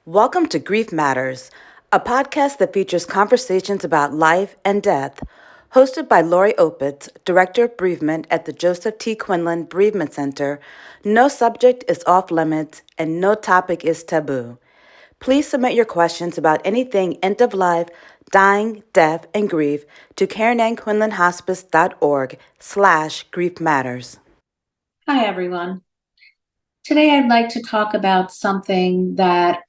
Welcome to Grief Matters, a podcast that features conversations about life and death. Hosted by Lorri Opitz, Director of Bereavement at the Joseph T. Quinlan Bereavement Center, no subject is off limits and no topic is taboo. Please submit your questions about anything end of life, dying, death, and grief to KarenAnnQuinlanHospice.org/Grief Matters. Hi, everyone. Today I'd like to talk about something that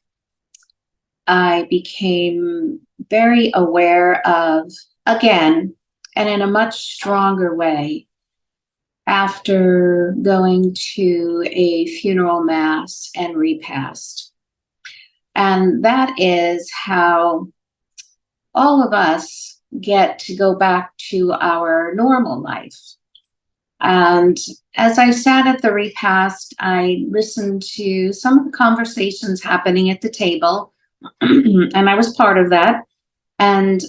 I became very aware of again, and in a much stronger way, after going to a funeral mass and repast. And that is how all of us get to go back to our normal life. And as I sat at the repast, I listened to some of the conversations happening at the table, and I was part of that. And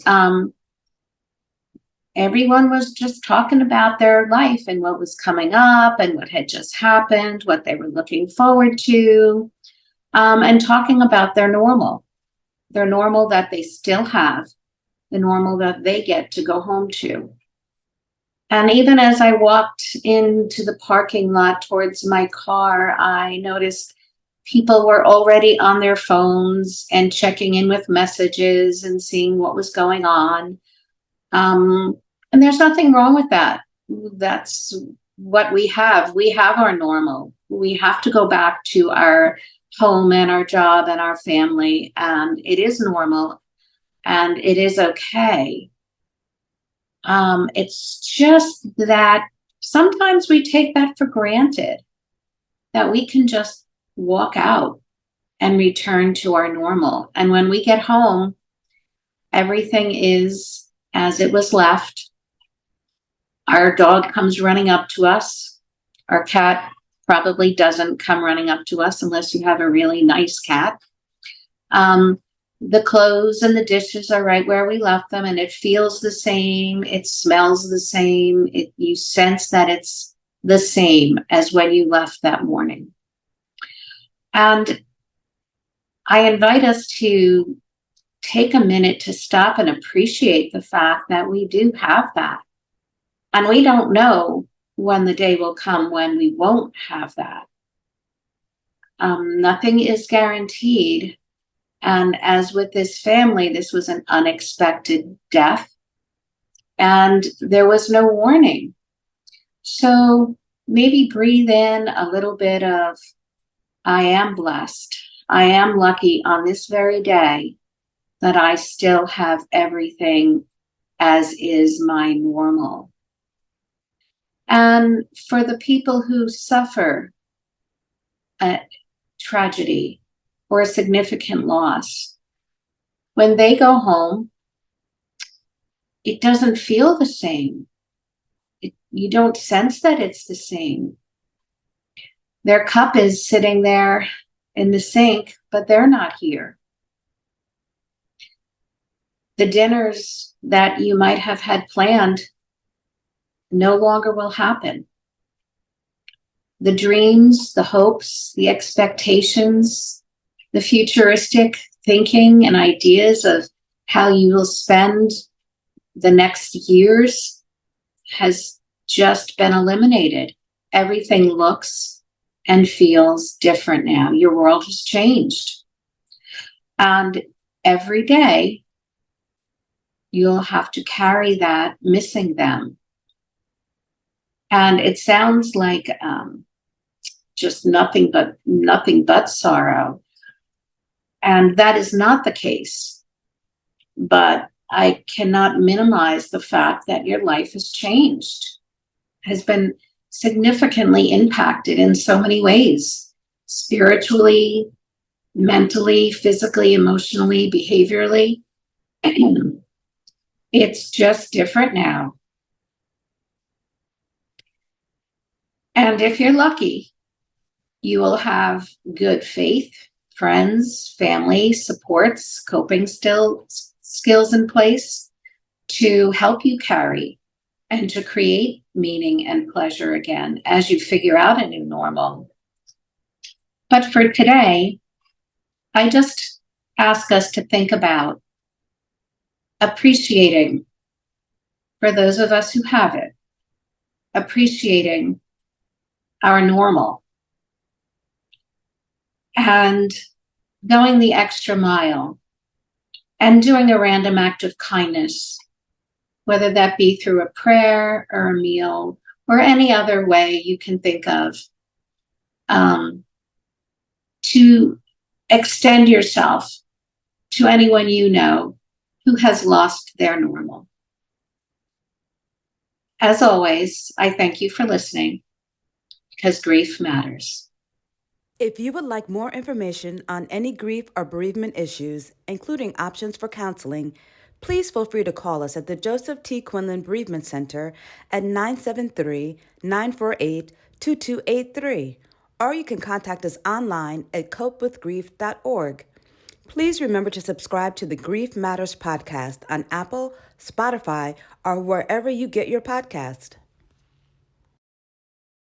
everyone was just talking about their life and what was coming up and what had just happened, what they were looking forward to, and talking about their normal that they still have, the normal that they get to go home to. And even as I walked into the parking lot towards my car, I noticed people were already on their phones and checking in with messages and seeing what was going on. And there's nothing wrong with that. That's what we have. We have our normal. We have to go back to our home and our job and our family. And it is normal and it is okay. It's just that sometimes we take that for granted, that we can just walk out and return to our normal. And when we get home, everything is as it was left. Our dog comes running up to us. Our cat probably doesn't come running up to us unless you have a really nice cat. The clothes and the dishes are right where we left them, and it feels the same. It smells the same. You sense that it's the same as when you left that morning. And I invite us to take a minute to stop and appreciate the fact that we do have that. And we don't know when the day will come when we won't have that. Nothing is guaranteed. And as with this family, this was an unexpected death, and there was no warning. So maybe breathe in a little bit of, I am blessed. I am lucky on this very day that I still have everything as is my normal. And for the people who suffer a tragedy or a significant loss, when they go home, it doesn't feel the same. You don't sense that it's the same. Their cup is sitting there in the sink, but they're not here. The dinners that you might have had planned no longer will happen. The dreams, the hopes, the expectations, the futuristic thinking and ideas of how you will spend the next years has just been eliminated. Everything looks and feels different now. Your world has changed. And every day, you'll have to carry that, missing them. And it sounds like just nothing but sorrow. And that is not the case. But I cannot minimize the fact that your life has changed, has been significantly impacted in so many ways, spiritually, mentally, physically, emotionally, behaviorally. It's just different now. And if you're lucky, you will have good faith, friends, family, supports, coping skills in place to help you carry and to create meaning and pleasure again as you figure out a new normal. But for today, I just ask us to think about appreciating, for those of us who have it, appreciating our normal and going the extra mile and doing a random act of kindness, whether that be through a prayer or a meal or any other way you can think of, to extend yourself to anyone you know who has lost their normal. As always, I thank you for listening, because grief matters. If you would like more information on any grief or bereavement issues, including options for counseling, please feel free to call us at the Joseph T. Quinlan Bereavement Center at 973-948-2283, or you can contact us online at copewithgrief.org. Please remember to subscribe to the Grief Matters podcast on Apple, Spotify, or wherever you get your podcast.